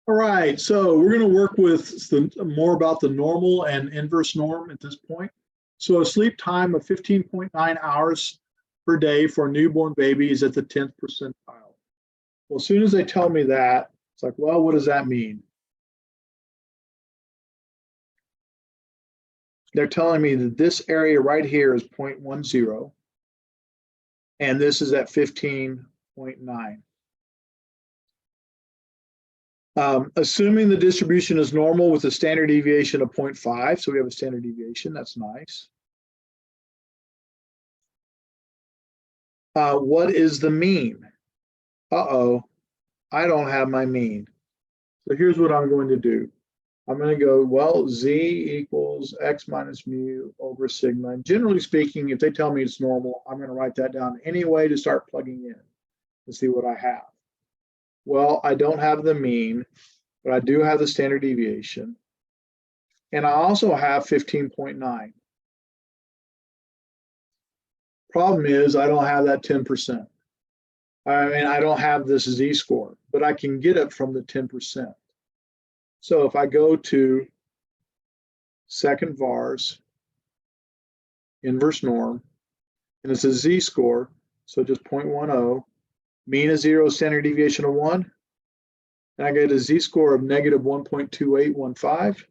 All right, so we're going to work with more about the normal and inverse norm at this point. So a sleep time of 15.9 hours per day for a newborn baby is at the 10th percentile. Well, as soon as they tell me that, it's like, well, what does that mean? They're telling me that this area right here is 0.10, and this is at 15.9. Assuming the distribution is normal with a standard deviation of 0.5, so we have a standard deviation, that's nice. What is the mean? Uh-oh, I don't have my mean. So here's what I'm going to do. I'm going to go, well, z equals x minus mu over sigma. And generally speaking, if they tell me it's normal, I'm going to write that down anyway to start plugging in to see what I have. Well, I don't have the mean, but I do have the standard deviation. And I also have 15.9. Problem is, I don't have that 10%. I mean, I don't have this z-score, but I can get it from the 10%. So if I go to second vars, inverse norm, and it's a z-score, so just 0.10, mean is 0, standard deviation of 1, and I get a z-score of negative 1.2815.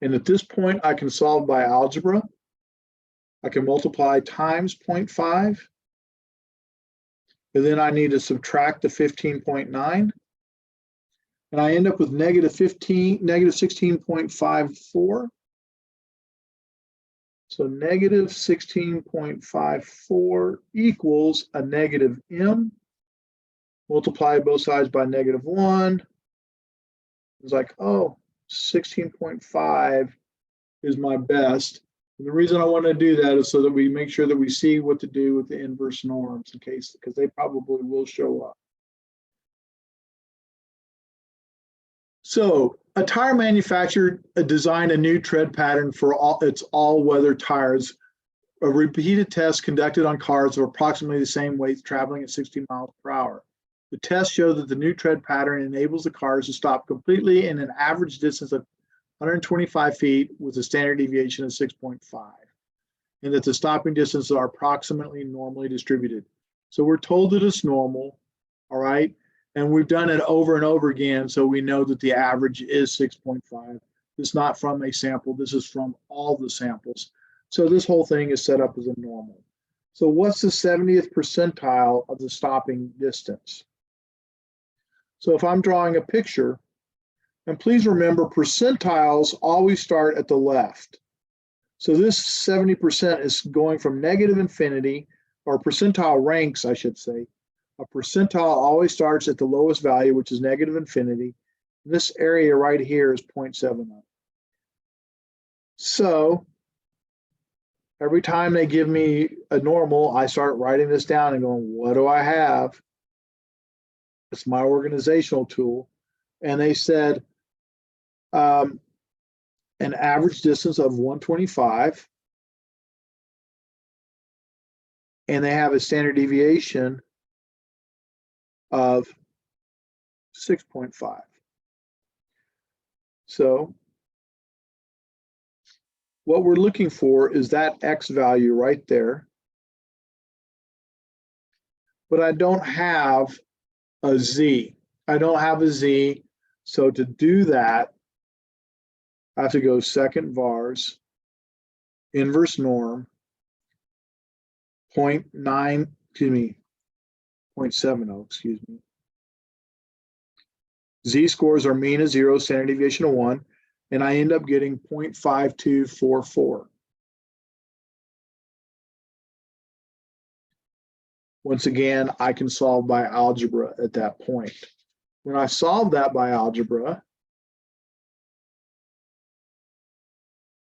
And at this point, I can solve by algebra. I can multiply times 0.5. And then I need to subtract the 15.9. And I end up with negative 16.54. So negative 16.54 equals a negative m. Multiply both sides by negative 1. It's like, oh, 16.5 is my best. And the reason I want to do that is so that we make sure that we see what to do with the inverse norms in case, because they probably will show up. So a tire manufacturer designed a new tread pattern for its all-weather tires. A repeated test conducted on cars of approximately the same weight traveling at 60 miles per hour. The test showed that the new tread pattern enables the cars to stop completely in an average distance of 125 feet with a standard deviation of 6.5, and that the stopping distances are approximately normally distributed. So we're told that it's normal, all right? And we've done it over and over again, so we know that the average is 6.5. This is not from a sample, this is from all the samples. So this whole thing is set up as a normal. So what's the 70th percentile of the stopping distance? So if I'm drawing a picture, and please remember, percentiles always start at the left. So this 70% is going from negative infinity, or percentile ranks, I should say. A percentile always starts at the lowest value, which is negative infinity. This area right here is 0.70. So every time they give me a normal, I start writing this down and going, what do I have? It's my organizational tool. And they said, an average distance of 125, and they have a standard deviation of 6.5. So what we're looking for is that X value right there, but I don't have a Z. I don't have a Z, so to do that, I have to go second vars, inverse norm, 0.70, excuse me. Z-scores are mean of 0, standard deviation of 1, and I end up getting 0.5244. Once again, I can solve by algebra at that point. When I solve that by algebra,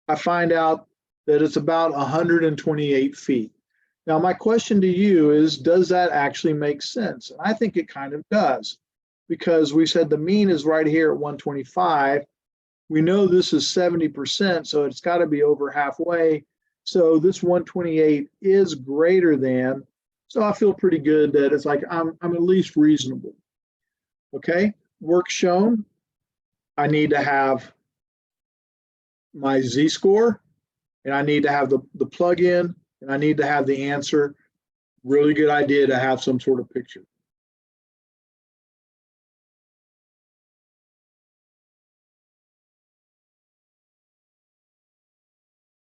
I find out that it's about 128 feet. Now, my question to you is, does that actually make sense? And I think it kind of does, because we said the mean is right here at 125. We know this is 70%, so it's got to be over halfway. So this 128 is greater than, So I feel pretty good that it's like I'm at least reasonable. Okay, work shown. I need to have my z-score, and I need to have the plug-in, and I need to have the answer. Really good idea to have some sort of picture.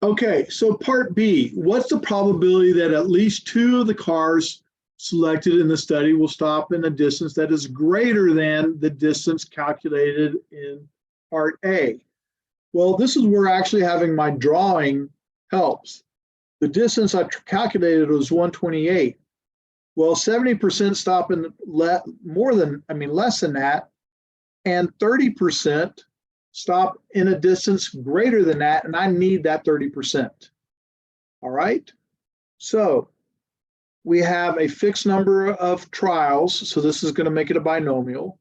Okay, so part B, what's the probability that at least two of the cars selected in the study will stop in a distance that is greater than the distance calculated in part A? Well, this is where actually having my drawing helps. The distance I calculated was 128. Well, 70% stop in less than that, and 30% stop in a distance greater than that, and I need that 30%. All right, so we have a fixed number of trials, so this is going to make it a binomial.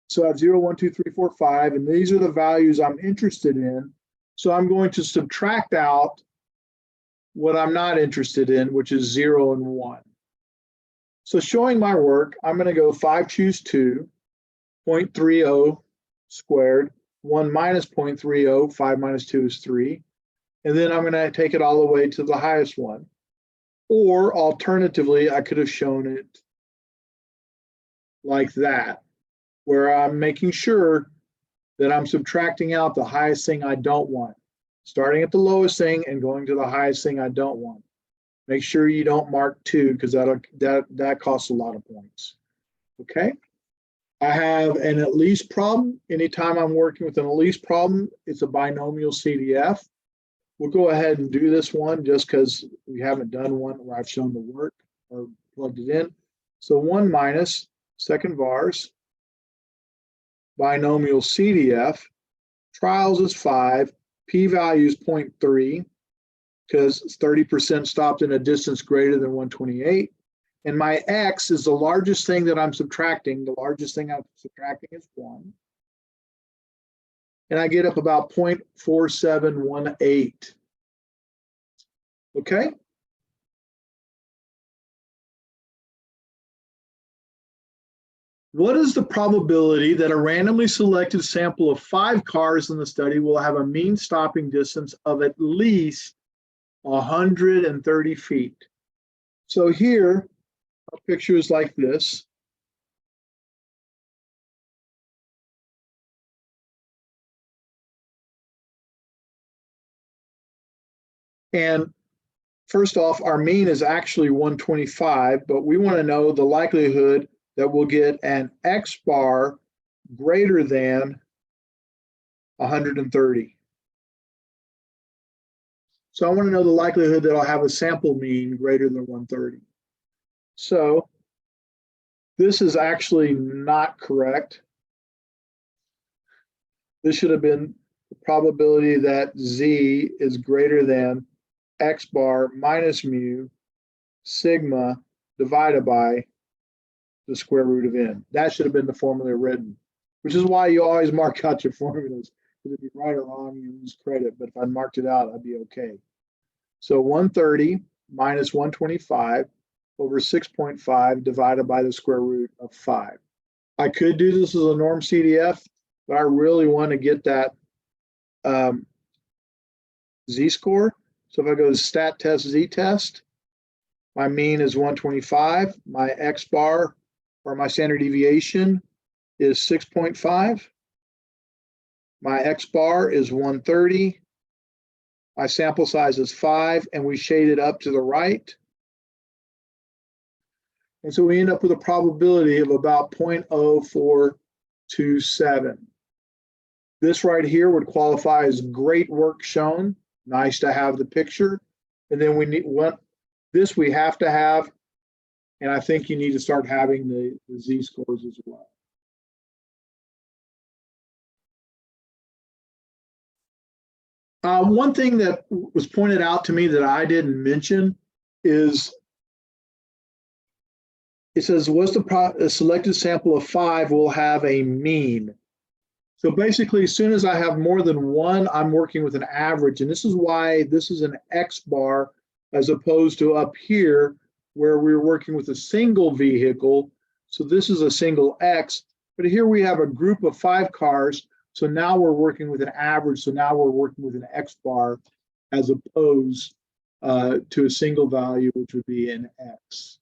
So I have 0, 1, 2, 3, 4, 5, and these are the values I'm interested in. So I'm going to subtract out what I'm not interested in, which is 0 and 1. So showing my work, I'm going to go 5 choose 2, 0.30 squared, 1 minus 0.30, 5 minus 2 is 3. And then I'm going to take it all the way to the highest one. Or alternatively, I could have shown it like that, where I'm making sure that I'm subtracting out the highest thing I don't want, starting at the lowest thing and going to the highest thing I don't want. Make sure you don't mark 2 because that costs a lot of points. Okay. I have an at least problem. Anytime I'm working with an at least problem, it's a binomial CDF. We'll go ahead and do this one just because we haven't done one where I've shown the work or plugged it in. So 1 minus second vars, binomial CDF, trials is 5, p-value is 0.3 because 30% stopped in a distance greater than 128. And my x is the largest thing that I'm subtracting. The largest thing I'm subtracting is 1. And I get up about 0.4718. Okay? What is the probability that a randomly selected sample of 5 cars in the study will have a mean stopping distance of at least 130 feet? So here, our picture is like this. And first off, our mean is actually 125, but we want to know the likelihood that we'll get an X bar greater than 130. So I want to know the likelihood that I'll have a sample mean greater than 130. So this is actually not correct. This should have been the probability that Z is greater than X bar minus mu sigma divided by the square root of n. That should have been the formula written, which is why you always mark out your formulas. Because if you're right or wrong, you lose credit. But if I marked it out, I'd be okay. So 130 minus 125 over 6.5 divided by the square root of 5. I could do this as a norm CDF, but I really want to get that z-score. So if I go to stat test z-test, my mean is 125. My x bar, or my standard deviation, is 6.5. My x bar is 130. My sample size is 5, and we shade it up to the right. And so we end up with a probability of about 0.0427. This right here would qualify as great work shown. Nice to have the picture. And then we need this we have to have, and I think you need to start having the z-scores as well. One thing that was pointed out to me that I didn't mention is it says, what's the selected sample of 5 will have a mean. So basically, as soon as I have more than one, I'm working with an average. And this is why this is an X bar as opposed to up here where we were working with a single vehicle. So this is a single X, but here we have a group of 5 cars. So now we're working with an average. So now we're working with an X bar as opposed to a single value, which would be an X.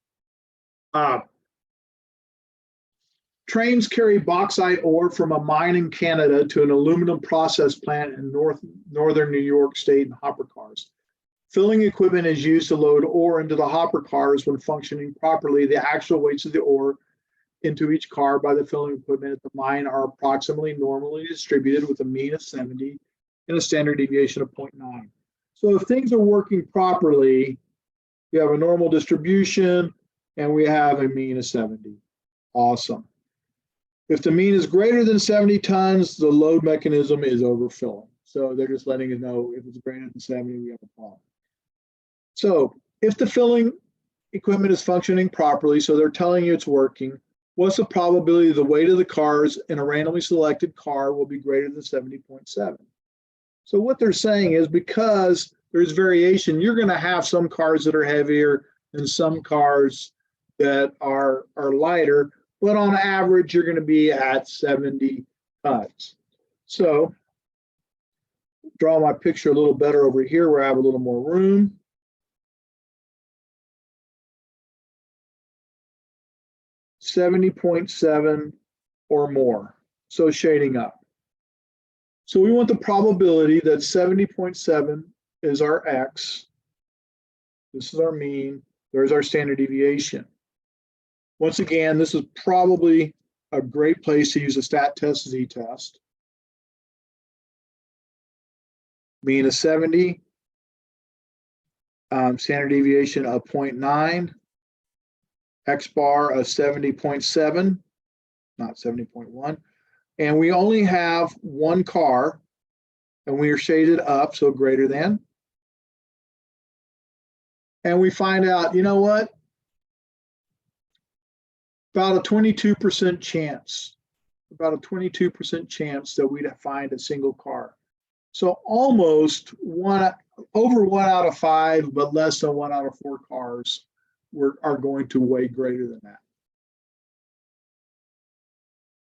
Trains carry bauxite ore from a mine in Canada to an aluminum process plant in northern New York State in hopper cars. Filling equipment is used to load ore into the hopper cars. When functioning properly, the actual weights of the ore into each car by the filling equipment at the mine are approximately normally distributed with a mean of 70 and a standard deviation of 0.9. So if things are working properly, we have a normal distribution and we have a mean of 70. Awesome. If the mean is greater than 70 tons, the load mechanism is overfilling. So they're just letting us know if it's greater than 70, we have a problem. So if the filling equipment is functioning properly, so they're telling you it's working, what's the probability the weight of the cars in a randomly selected car will be greater than 70.7? So what they're saying is because there's variation, you're going to have some cars that are heavier and some cars that are lighter, but on average, you're going to be at 70 tons. So draw my picture a little better over here where I have a little more room. .7 or more, so shading up. So we want the probability that 70.7 is our X. This is our mean. There's our standard deviation. Once again, this is probably a great place to use a stat test z-test. Mean of 70, standard deviation of 0.9, X bar of 70.7, not 70.1. And we only have one car and we are shaded up, so greater than. And we find out, you know what? About a 22% chance, about a 22% chance that we'd find a single car. So almost over 1 out of 5, but less than 1 out of 4 cars are going to weigh greater than that.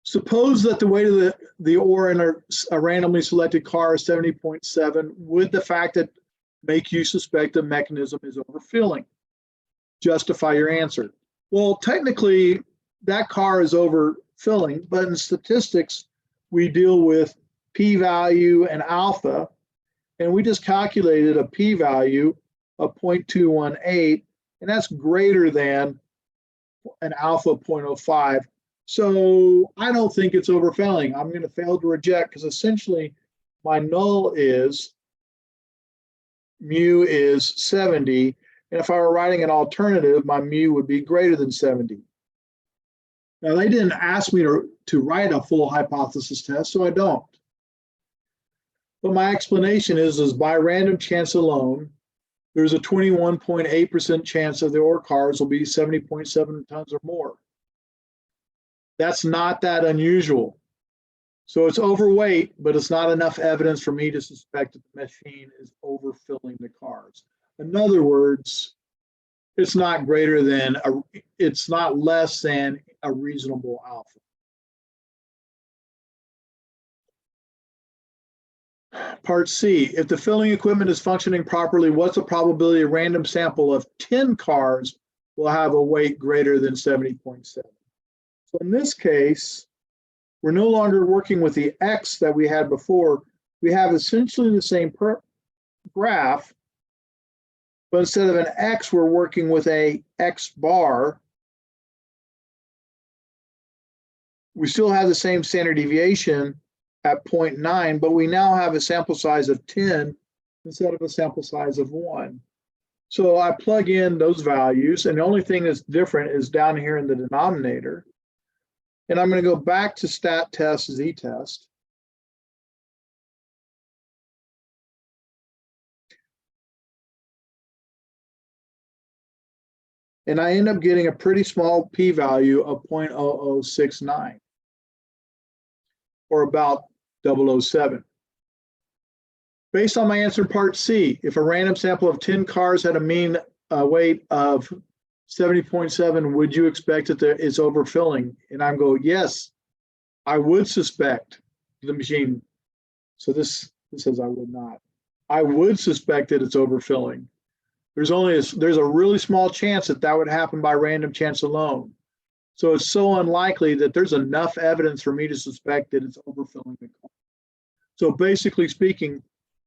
Suppose that the weight of the ore in a randomly selected car is 70.7. Would the fact that make you suspect the mechanism is overfilling? Justify your answer. Well, technically, that car is overfilling, but in statistics, we deal with p-value and alpha, and we just calculated a p-value of 0.218, and that's greater than an alpha of 0.05. So I don't think it's overfilling. I'm going to fail to reject because essentially my null is mu is 70. And if I were writing an alternative, my mu would be greater than 70. Now they didn't ask me to write a full hypothesis test, so I don't. But my explanation is by random chance alone, there's a 21.8% chance that the ore cars will be 70.7 tons or more. That's not that unusual. So it's overweight, but it's not enough evidence for me to suspect that the machine is overfilling the cars. In other words, it's not greater than, it's not less than a reasonable alpha. Part C, if the filling equipment is functioning properly, what's the probability a random sample of 10 cars will have a weight greater than 70.7? So in this case, we're no longer working with the X that we had before. We have essentially the same graph, but instead of an X, we're working with a X bar. We still have the same standard deviation at 0.9, but we now have a sample size of 10 instead of a sample size of 1. So I plug in those values, and the only thing that's different is down here in the denominator. And I'm going to go back to stat test z-test. And I end up getting a pretty small p-value of 0.0069, or about 0.007. Based on my answer in part C, if a random sample of 10 cars had a mean weight of 70.7, would you expect that it's overfilling? And I'm going, yes, I would suspect the machine. So this says I would not. I would suspect that it's overfilling. There's a really small chance that would happen by random chance alone. So it's so unlikely that there's enough evidence for me to suspect that it's overfilling the car. So basically speaking,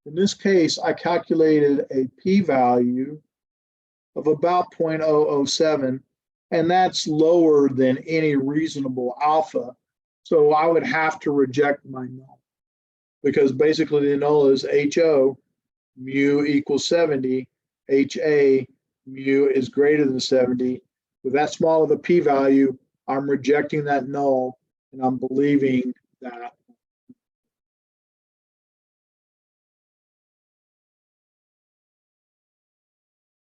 in this case, I calculated a p-value of about 0.007, and that's lower than any reasonable alpha. So I would have to reject my null, because basically the null is HO, mu equals 70, HA, mu is greater than 70. With that small of a p-value, I'm rejecting that null, and I'm believing that